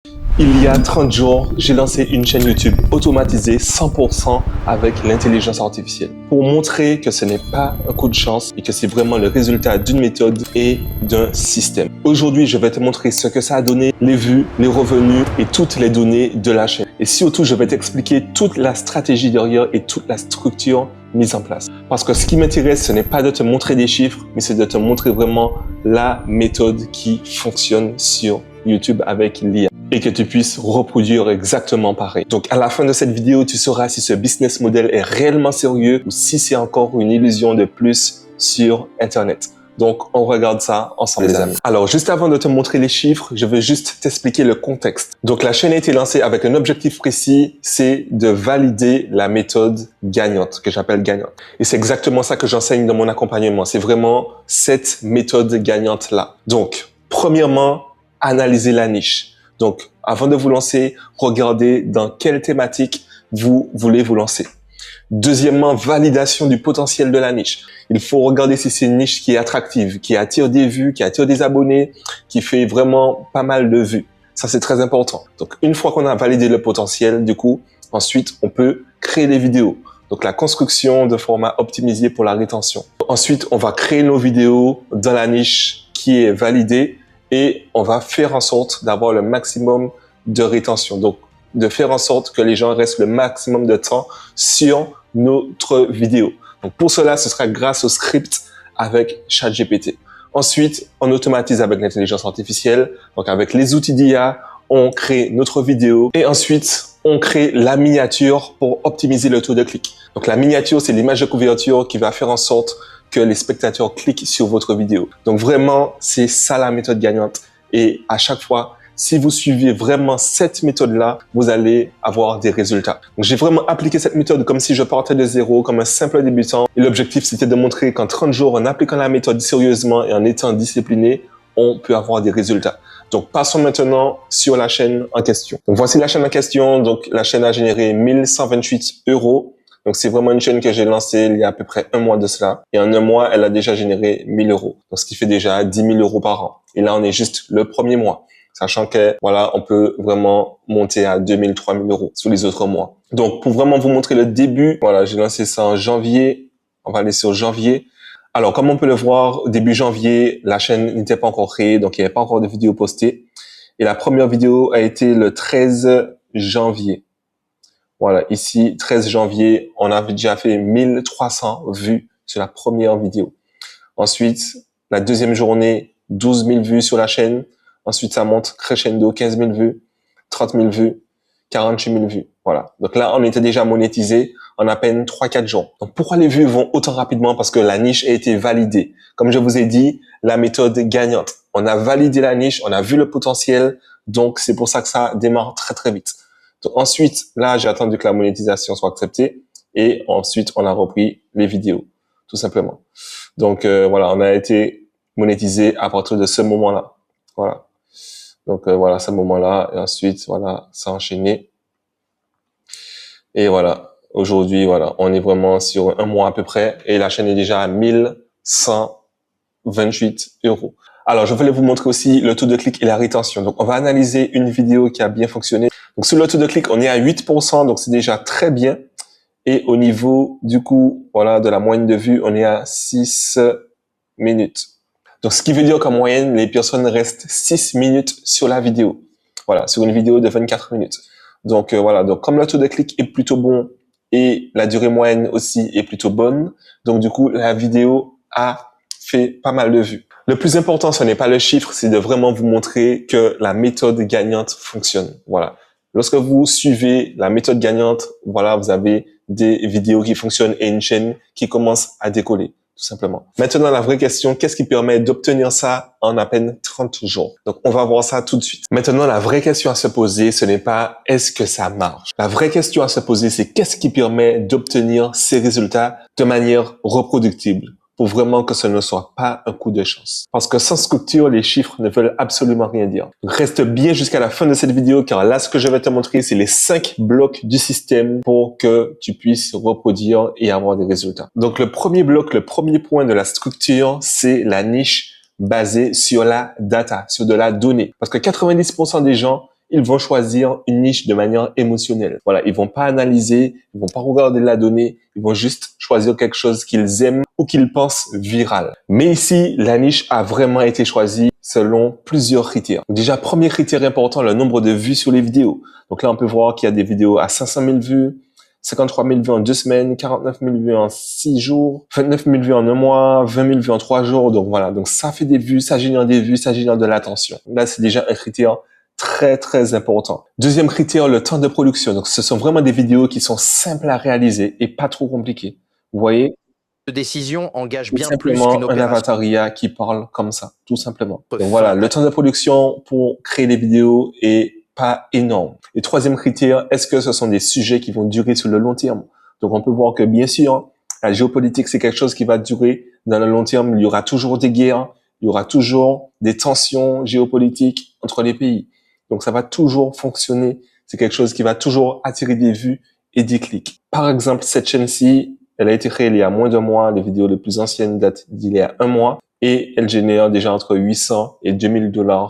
Il y a 30 jours, j'ai lancé une chaîne YouTube automatisée 100% avec l'intelligence artificielle pour montrer que ce n'est pas un coup de chance et que c'est vraiment le résultat d'une méthode et d'un système. Aujourd'hui, je vais te montrer ce que ça a donné, les vues, les revenus et toutes les données de la chaîne. Et surtout, je vais t'expliquer toute la stratégie derrière et toute la structure mise en place. Parce que ce qui m'intéresse, ce n'est pas de te montrer des chiffres, mais c'est de te montrer vraiment la méthode qui fonctionne sur YouTube avec l'IA et que tu puisses reproduire exactement pareil. Donc, à la fin de cette vidéo, tu sauras si ce business model est réellement sérieux ou si c'est encore une illusion de plus sur Internet. Donc, on regarde ça ensemble, les amis. Alors, juste avant de te montrer les chiffres, je veux juste t'expliquer le contexte. Donc, la chaîne a été lancée avec un objectif précis, c'est de valider la méthode gagnante, que j'appelle gagnante. Et c'est exactement ça que j'enseigne dans mon accompagnement. C'est vraiment cette méthode gagnante-là. Donc, premièrement, analyser la niche. Donc, avant de vous lancer, regardez dans quelle thématique vous voulez vous lancer. Deuxièmement, validation du potentiel de la niche. Il faut regarder si c'est une niche qui est attractive, qui attire des vues, qui attire des abonnés, qui fait vraiment pas mal de vues. Ça, c'est très important. Donc, une fois qu'on a validé le potentiel, du coup, ensuite, on peut créer des vidéos. Donc, la construction de formats optimisés pour la rétention. Ensuite, on va créer nos vidéos dans la niche qui est validée et on va faire en sorte d'avoir le maximum de rétention. Donc, de faire en sorte que les gens restent le maximum de temps sur notre vidéo. Donc, pour cela, ce sera grâce au script avec ChatGPT. Ensuite, on automatise avec l'intelligence artificielle. Donc, avec les outils d'IA, on crée notre vidéo et ensuite, on crée la miniature pour optimiser le taux de clic. Donc, la miniature, c'est l'image de couverture qui va faire en sorte que les spectateurs cliquent sur votre vidéo. Donc vraiment, c'est ça la méthode gagnante. Et à chaque fois, si vous suivez vraiment cette méthode-là, vous allez avoir des résultats. Donc j'ai vraiment appliqué cette méthode comme si je partais de zéro, comme un simple débutant. Et l'objectif, c'était de montrer qu'en 30 jours, en appliquant la méthode sérieusement et en étant discipliné, on peut avoir des résultats. Donc passons maintenant sur la chaîne en question. Donc voici la chaîne en question. Donc la chaîne a généré 1128 €. Donc, c'est vraiment une chaîne que j'ai lancée il y a à peu près un mois de cela. Et en un mois, elle a déjà généré 1000 €. Donc, ce qui fait déjà 10 000 € par an. Et là, on est juste le premier mois. Sachant que, voilà, on peut vraiment monter à 2 000, 3 000 € sur les autres mois. Donc, pour vraiment vous montrer le début, voilà, j'ai lancé ça en janvier. On va aller sur janvier. Alors, comme on peut le voir, début janvier, la chaîne n'était pas encore créée. Donc, il n'y avait pas encore de vidéos postées. Et la première vidéo a été le 13 janvier. Voilà, ici, 13 janvier, on avait déjà fait 1300 vues sur la première vidéo. Ensuite, la deuxième journée, 12 000 vues sur la chaîne. Ensuite, ça monte crescendo, 15 000 vues, 30 000 vues, 48 000 vues. Voilà. Donc là, on était déjà monétisé en à peine 3-4 jours. Donc pourquoi les vues vont autant rapidement? Parce que la niche a été validée. Comme je vous ai dit, la méthode gagnante. On a validé la niche, on a vu le potentiel. Donc, c'est pour ça que ça démarre très, très vite. Donc, ensuite, là, j'ai attendu que la monétisation soit acceptée et ensuite, on a repris les vidéos, tout simplement. Donc, voilà, on a été monétisé à partir de ce moment-là. Voilà. Donc, voilà, ce moment-là. Et ensuite, voilà, ça a enchaîné. Et voilà, aujourd'hui, voilà, on est vraiment sur un mois à peu près et la chaîne est déjà à 1128 €. Alors, je voulais vous montrer aussi le taux de clic et la rétention. Donc, on va analyser une vidéo qui a bien fonctionné. Donc, sur le taux de clic, on est à 8%, donc c'est déjà très bien. Et au niveau, du coup, voilà, de la moyenne de vues, on est à 6 minutes. Donc, ce qui veut dire qu'en moyenne, les personnes restent 6 minutes sur la vidéo. Voilà, sur une vidéo de 24 minutes. Donc, voilà, donc comme le taux de clic est plutôt bon et la durée moyenne aussi est plutôt bonne, donc du coup, la vidéo a fait pas mal de vues. Le plus important, ce n'est pas le chiffre, c'est de vraiment vous montrer que la méthode gagnante fonctionne. Voilà. Lorsque vous suivez la méthode gagnante, voilà, vous avez des vidéos qui fonctionnent et une chaîne qui commence à décoller, tout simplement. Maintenant, la vraie question, qu'est-ce qui permet d'obtenir ça en à peine 30 jours? Donc, on va voir ça tout de suite. Maintenant, la vraie question à se poser, ce n'est pas est-ce que ça marche? La vraie question à se poser, c'est qu'est-ce qui permet d'obtenir ces résultats de manière reproductible? Pour vraiment que ce ne soit pas un coup de chance. Parce que sans structure, les chiffres ne veulent absolument rien dire. Donc reste bien jusqu'à la fin de cette vidéo car là, ce que je vais te montrer, c'est les 5 blocs du système pour que tu puisses reproduire et avoir des résultats. Donc le premier bloc, le premier point de la structure, c'est la niche basée sur la data, sur de la donnée. Parce que 90% des gens, ils vont choisir une niche de manière émotionnelle. Voilà, ils vont pas analyser, ils vont pas regarder la donnée, ils vont juste choisir quelque chose qu'ils aiment ou qu'ils pensent viral. Mais ici, la niche a vraiment été choisie selon plusieurs critères. Déjà, premier critère important, le nombre de vues sur les vidéos. Donc là, on peut voir qu'il y a des vidéos à 500 000 vues, 53 000 vues en 2 semaines, 49 000 vues en 6 jours, 29 000 vues en 1 mois, 20 000 vues en 3 jours. Donc voilà, donc ça fait des vues, ça génère des vues, ça génère de l'attention. Là, c'est déjà un critère très, très important. Deuxième critère, le temps de production. Donc, ce sont vraiment des vidéos qui sont simples à réaliser et pas trop compliquées. Vous voyez? De décision engage C'est bien plus simplement qu'une un opération. avatar IA qui parle comme ça, tout simplement. Donc voilà, le temps de production pour créer des vidéos est pas énorme. Et troisième critère, est-ce que ce sont des sujets qui vont durer sur le long terme? Donc on peut voir que bien sûr, la géopolitique, c'est quelque chose qui va durer dans le long terme. Il y aura toujours des guerres, il y aura toujours des tensions géopolitiques entre les pays. Donc ça va toujours fonctionner. C'est quelque chose qui va toujours attirer des vues et des clics. Par exemple, cette chaîne-ci, elle a été créée il y a moins d'1 mois. Les vidéos les plus anciennes datent d'il y a 1 mois. Et elle génère déjà entre 800 et 2000 $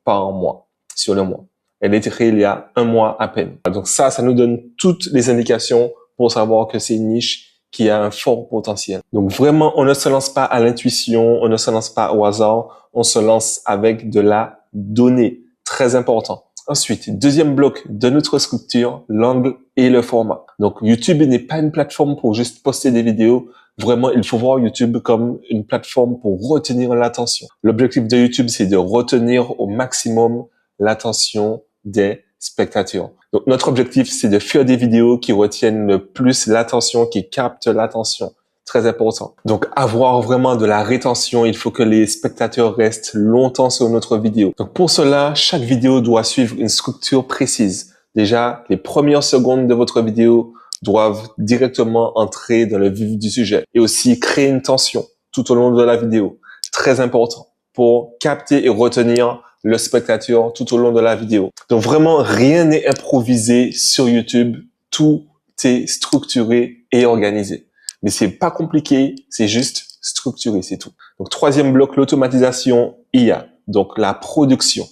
par mois sur le mois. Elle a été créée il y a 1 mois à peine. Donc ça nous donne toutes les indications pour savoir que c'est une niche qui a un fort potentiel. Donc vraiment, on ne se lance pas à l'intuition, on ne se lance pas au hasard, on se lance avec de la donnée. Très important. Ensuite, deuxième bloc de notre structure, l'angle et le format. Donc, YouTube n'est pas une plateforme pour juste poster des vidéos. Vraiment, il faut voir YouTube comme une plateforme pour retenir l'attention. L'objectif de YouTube, c'est de retenir au maximum l'attention des spectateurs. Donc, notre objectif, c'est de faire des vidéos qui retiennent le plus l'attention, qui captent l'attention. Très important. Donc, avoir vraiment de la rétention, il faut que les spectateurs restent longtemps sur notre vidéo. Donc, pour cela, chaque vidéo doit suivre une structure précise. Déjà, les premières secondes de votre vidéo doivent directement entrer dans le vif du sujet et aussi créer une tension tout au long de la vidéo. Très important pour capter et retenir le spectateur tout au long de la vidéo. Donc, vraiment, rien n'est improvisé sur YouTube. Tout est structuré et organisé. Mais c'est pas compliqué, c'est juste structuré, c'est tout. Donc, troisième bloc, l'automatisation IA. Donc, la production.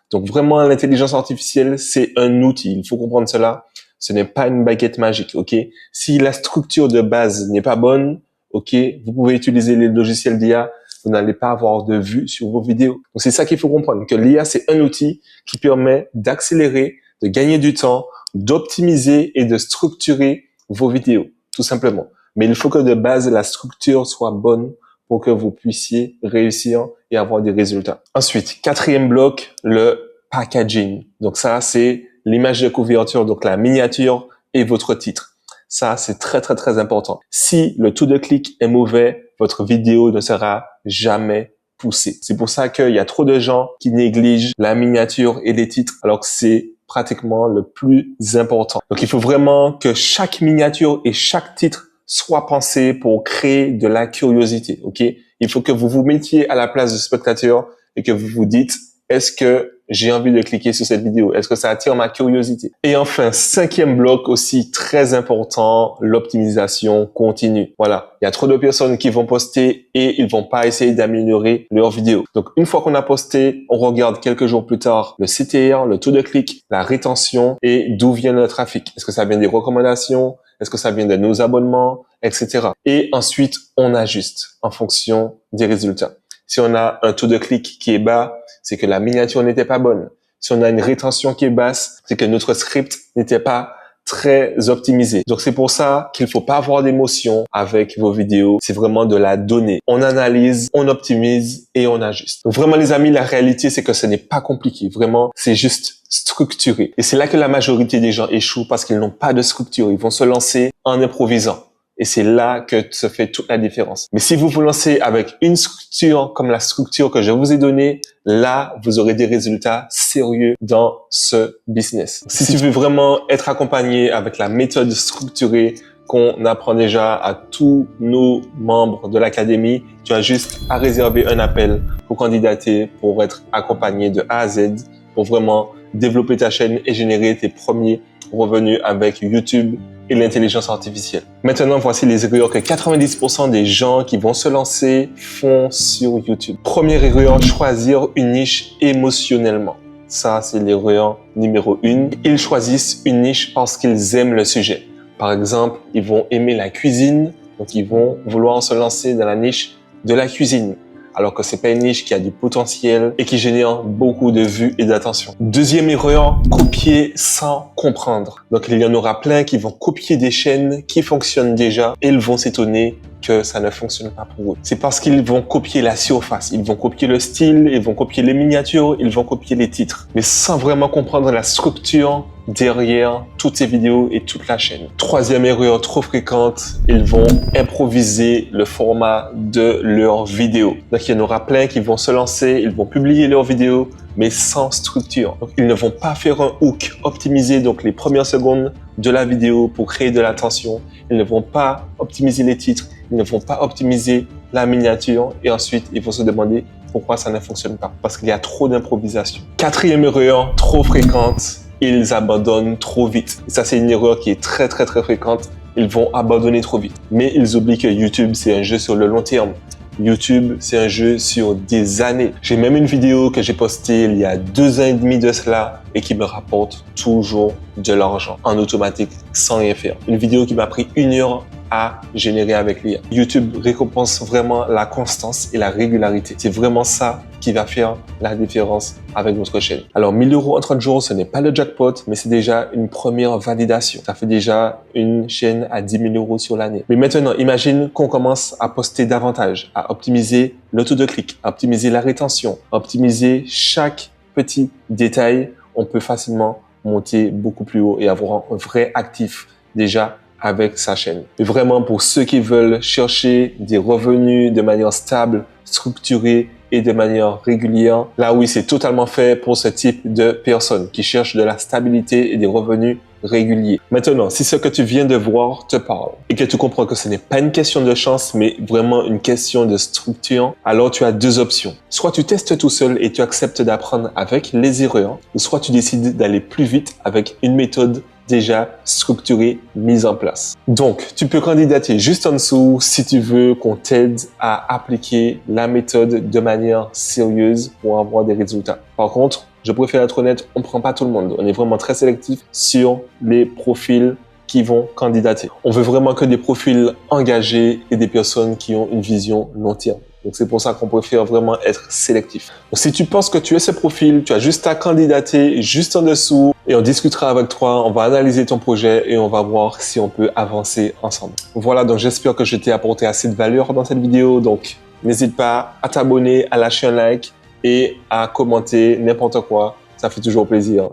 Donc, vraiment, l'intelligence artificielle, c'est un outil. Il faut comprendre cela. Ce n'est pas une baguette magique, ok? Si la structure de base n'est pas bonne, ok, vous pouvez utiliser les logiciels d'IA, vous n'allez pas avoir de vues sur vos vidéos. Donc, c'est ça qu'il faut comprendre, que l'IA, c'est un outil qui permet d'accélérer, de gagner du temps, d'optimiser et de structurer vos vidéos, tout simplement. Mais il faut que de base, la structure soit bonne pour que vous puissiez réussir et avoir des résultats. Ensuite, quatrième bloc, le packaging. Donc ça, c'est l'image de couverture, donc la miniature et votre titre. Ça, c'est très, très, très important. Si le taux de clic est mauvais, votre vidéo ne sera jamais poussée. C'est pour ça qu'il y a trop de gens qui négligent la miniature et les titres, alors que c'est pratiquement le plus important. Donc, il faut vraiment que chaque miniature et chaque titre soit pensé pour créer de la curiosité, ok? Il faut que vous vous mettiez à la place du spectateur et que vous vous dites, est-ce que j'ai envie de cliquer sur cette vidéo? Est-ce que ça attire ma curiosité? Et enfin, cinquième bloc aussi très important, l'optimisation continue. Voilà. Il y a trop de personnes qui vont poster et ils vont pas essayer d'améliorer leur vidéo. Donc, une fois qu'on a posté, on regarde quelques jours plus tard le CTR, le taux de clic, la rétention et d'où vient le trafic. Est-ce que ça vient des recommandations? Est-ce que ça vient de nos abonnements, etc. Et ensuite, on ajuste en fonction des résultats. Si on a un taux de clic qui est bas, c'est que la miniature n'était pas bonne. Si on a une rétention qui est basse, c'est que notre script n'était pas très optimisé. Donc, c'est pour ça qu'il faut pas avoir d'émotion avec vos vidéos. C'est vraiment de la donnée. On analyse, on optimise et on ajuste. Donc, vraiment, les amis, la réalité, c'est que ce n'est pas compliqué. Vraiment, c'est juste structuré. Et c'est là que la majorité des gens échouent parce qu'ils n'ont pas de structure. Ils vont se lancer en improvisant. Et c'est là que se fait toute la différence. Mais si vous vous lancez avec une structure comme la structure que je vous ai donnée, là, vous aurez des résultats sérieux dans ce business. Si tu veux vraiment être accompagné avec la méthode structurée qu'on apprend déjà à tous nos membres de l'académie, tu as juste à réserver un appel pour candidater, pour être accompagné de A à Z, pour vraiment développer ta chaîne et générer tes premiers revenus avec YouTube et l'intelligence artificielle. Maintenant, voici les erreurs que 90% des gens qui vont se lancer font sur YouTube. Première erreur, choisir une niche émotionnellement. Ça, c'est l'erreur numéro 1. Ils choisissent une niche parce qu'ils aiment le sujet. Par exemple, ils vont aimer la cuisine, donc ils vont vouloir se lancer dans la niche de la cuisine, alors que c'est pas une niche qui a du potentiel et qui génère beaucoup de vues et d'attention. Deuxième erreur, copier sans comprendre. Donc il y en aura plein qui vont copier des chaînes qui fonctionnent déjà et ils vont s'étonner que ça ne fonctionne pas pour eux. C'est parce qu'ils vont copier la surface, ils vont copier le style, ils vont copier les miniatures, ils vont copier les titres, mais sans vraiment comprendre la structure derrière toutes ces vidéos et toute la chaîne. Troisième erreur trop fréquente, ils vont improviser le format de leurs vidéos. Donc il y en aura plein qui vont se lancer, ils vont publier leurs vidéos, mais sans structure. Donc ils ne vont pas faire un hook optimisé, donc les premières secondes de la vidéo pour créer de l'attention. Ils ne vont pas optimiser les titres, ils ne vont pas optimiser la miniature et ensuite ils vont se demander pourquoi ça ne fonctionne pas. Parce qu'il y a trop d'improvisation. Quatrième erreur trop fréquente, ils abandonnent trop vite. Et ça, c'est une erreur qui est très fréquente. Ils vont abandonner trop vite. Mais ils oublient que YouTube, c'est un jeu sur le long terme. YouTube, c'est un jeu sur des années. J'ai même une vidéo que j'ai postée il y a 2 ans et demi de cela et qui me rapporte toujours de l'argent en automatique sans rien faire. Une vidéo qui m'a pris 1 heure à générer avec l'IA. YouTube récompense vraiment la constance et la régularité. C'est vraiment ça qui va faire la différence avec votre chaîne. Alors 1 000 € en 30 jours, ce n'est pas le jackpot, mais c'est déjà une première validation. Ça fait déjà une chaîne à 10 000 € sur l'année. Mais maintenant, imagine qu'on commence à poster davantage, à optimiser le taux de clic, à optimiser la rétention, à optimiser chaque petit détail. On peut facilement monter beaucoup plus haut et avoir un vrai actif déjà avec sa chaîne. Et vraiment, pour ceux qui veulent chercher des revenus de manière stable, structurée et de manière régulière, là oui, c'est totalement fait pour ce type de personnes qui cherchent de la stabilité et des revenus réguliers. Maintenant, si ce que tu viens de voir te parle et que tu comprends que ce n'est pas une question de chance, mais vraiment une question de structure, alors tu as 2 options. Soit tu testes tout seul et tu acceptes d'apprendre avec les erreurs, ou soit tu décides d'aller plus vite avec une méthode déjà structurée, mise en place. Donc, tu peux candidater juste en dessous si tu veux qu'on t'aide à appliquer la méthode de manière sérieuse pour avoir des résultats. Par contre, je préfère être honnête, on ne prend pas tout le monde. On est vraiment très sélectif sur les profils qui vont candidater. On veut vraiment que des profils engagés et des personnes qui ont une vision long terme. Donc, c'est pour ça qu'on préfère vraiment être sélectif. Donc, si tu penses que tu es ce profil, tu as juste à candidater juste en dessous et on discutera avec toi, on va analyser ton projet et on va voir si on peut avancer ensemble. Voilà, donc j'espère que je t'ai apporté assez de valeur dans cette vidéo. Donc, n'hésite pas à t'abonner, à lâcher un like et à commenter n'importe quoi. Ça fait toujours plaisir.